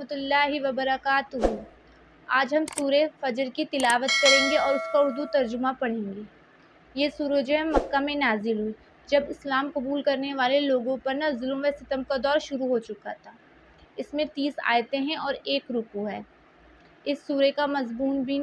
ورحمۃ اللہ وبرکاتہ۔ آج ہم سورہ فجر کی تلاوت کریں گے اور اس کا اردو ترجمہ پڑھیں گے۔ یہ سورہ جو ہے مکہ میں نازل ہوئی جب اسلام قبول کرنے والے لوگوں پر ظلم و ستم کا دور شروع ہو چکا تھا۔ اس میں 30 آیتیں ہیں اور 1 رکوع ہے۔ اس سورہ کا مضمون بھی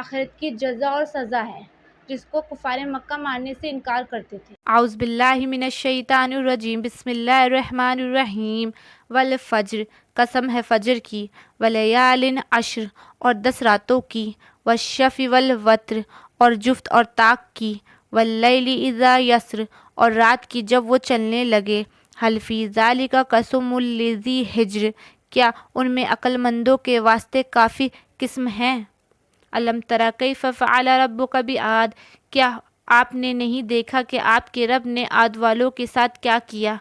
آخرت کی جزا اور سزا ہے، جس کو کفار مکہ ماننے سے انکار کرتے تھے۔ اعوذ باللہ من الشیطان الرجیم، بسم اللہ الرحمن الرحیم۔ والفجر، قسم ہے فجر کی، ولیال عشر، اور 10 راتوں کی، والشفع والوتر، اور جفت اور طاق کی، واللیل اذا یسر، اور رات کی جب وہ چلنے لگے، هل فی ذلک قسم لذی حجر، کیا ان میں عقل مندوں کے واسطے کافی قسم ہیں۔ الم تری کیف فعل ربک بعاد، کیا آپ نے نہیں دیکھا کہ آپ کے رب نے عاد والوں کے ساتھ کیا کیا۔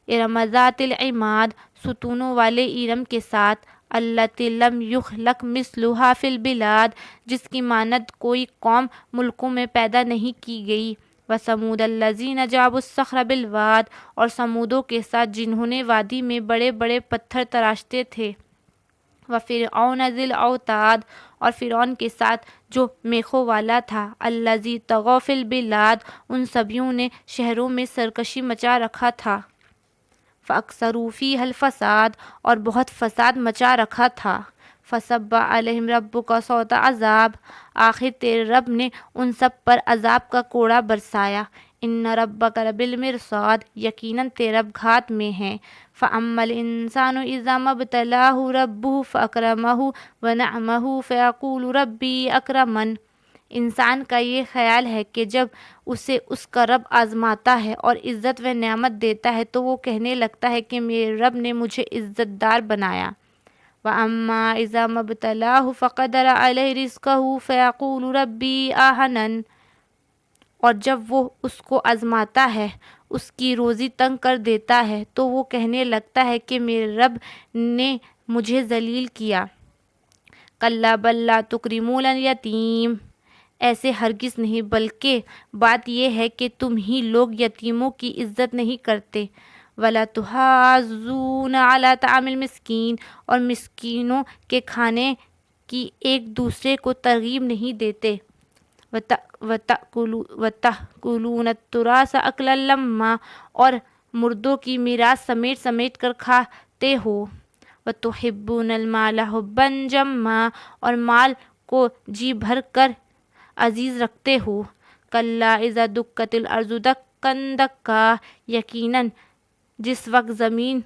ارم ذات العماد، ستونوں والے ارم کے ساتھ، التی لم یخلق مثلھا فی البلاد، جس کی مانند کوئی قوم ملکوں میں پیدا نہیں کی گئی۔ وثمود الذین جابوا الصخر بالواد، اور ثمودوں کے ساتھ جنہوں نے وادی میں بڑے بڑے پتھر تراشتے تھے۔ وفرعون ذی الاوتاد، اور فرعون کے ساتھ جو میخوں والا تھا۔ الذی طغی فی البلاد، ان سبھیوں نے شہروں میں سرکشی مچا رکھا تھا۔ فاکثروا فیہا الفساد، اور بہت فساد مچا رکھا تھا۔ فصب علیہم ربک صوت عذاب، آخر تیرے رب نے ان سب پر عذاب کا کوڑا برسایا۔ ان ربک لبالمرصاد، یقیناً تیرا رب گھات میں ہے۔ فاما الانسان اذا ما ابتلاه ربه فاکرمہ ونعمہ فیقول ربی اکرمن، انسان کا یہ خیال ہے کہ جب اسے اس کا رب آزماتا ہے اور عزت و نعمت دیتا ہے تو وہ کہنے لگتا ہے کہ میرے رب نے مجھے عزت دار بنایا۔ وَأَمَّا إِذَا مَا ابْتَلَاهُ فَقَدَرَ عَلَيْهِ رِزْقَهُ فَيَقُولُ رَبِّي أَهَانَنِ، اور جب وہ اس کو آزماتا ہے، اس کی روزی تنگ کر دیتا ہے تو وہ کہنے لگتا ہے کہ میرے رب نے مجھے ذلیل کیا۔ کَلَّا بَل لَا تُکْرِمُونَ الْیَتِیمَ، ایسے ہرگز نہیں، بلکہ بات یہ ہے کہ تم ہی لوگ یتیموں کی عزت نہیں کرتے۔ وَلَا تُحَاضُّونَ عَلَىٰ طَعَامِ الْمِسْکِین، اور مسکینوں کے کھانے کی ایک دوسرے کو ترغیب نہیں دیتے۔ وَتَأْکُلُونَ التُّرَاثَ أَکْلًا لَمًّا، اور مردوں کی میراث سمیٹ سمیٹ کر کھاتے ہو۔ وَتُحِبُّونَ الْمَالَ حُبًّا جَمًّا، اور مال کو جی بھر کر عزیز رکھتے ہو۔ کَلَّا إِذَا دُکَّتِ الْأَرْضُ دَکًّا دَکًّا، یقیناً جس وقت زمین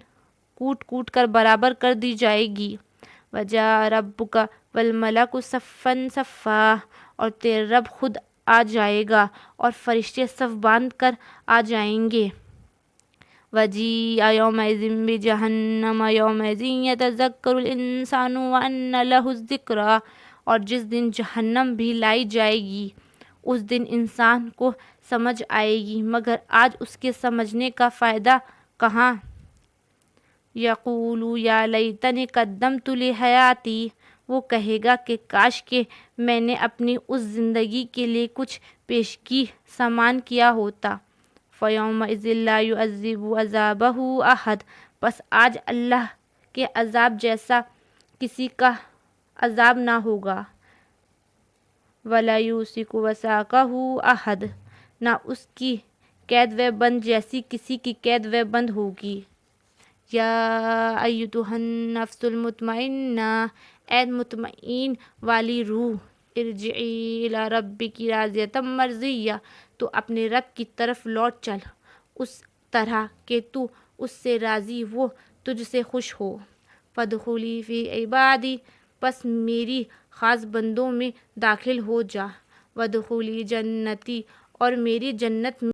کوٹ کوٹ کر برابر کر دی جائے گی۔ وَجَاءَ رَبُّکَ وَالْمَلَکُ صَفًّا صَفًّا، اور تیرا رب خود آ جائے گا اور فرشتے صف باندھ کر آ جائیں گے۔ وَجِیءَ یَوْمَئِذٍ بِجَہَنَّمَ یَوْمَئِذٍ یَتَذَکَّرُ الْإِنسَانُ وَأَنَّىٰ لَهُ الذِّکریٰ، اور جس دن جہنم بھی لائی جائے گی اس دن انسان کو سمجھ آئے گی، مگر آج اس کے سمجھنے کا فائدہ کہاں۔ یقول یا لیتنی قدمت لحیاتی، وہ کہے گا کہ کاش کہ میں نے اپنی اس زندگی کے لیے کچھ پیشگی سامان کیا ہوتا۔ فَیَوْمَئِذٍ لَا یُعَذِّبُ عَذَابَهُ أَحَدٌ، پس آج اللہ کے عذاب جیسا کسی کا عذاب نہ ہوگا۔ وَلَا یُوثِقُ وَثَاقَهُ أَحَدٌ، نہ اس کی قید و بند جیسی کسی کی قید و بند ہوگی۔ یا ایتھا النفس المطمئنہ، اے مطمئن والی روح، ارجعی الی ربک راضیۃ مرضیہ، تو اپنے رب کی طرف لوٹ چل اس طرح کہ تو اس سے راضی، وہ تجھ سے خوش ہو۔ فادخلی فی عبادی، پس میری خاص بندوں میں داخل ہو جا۔ وادخلی جنتی، اور میری جنت میں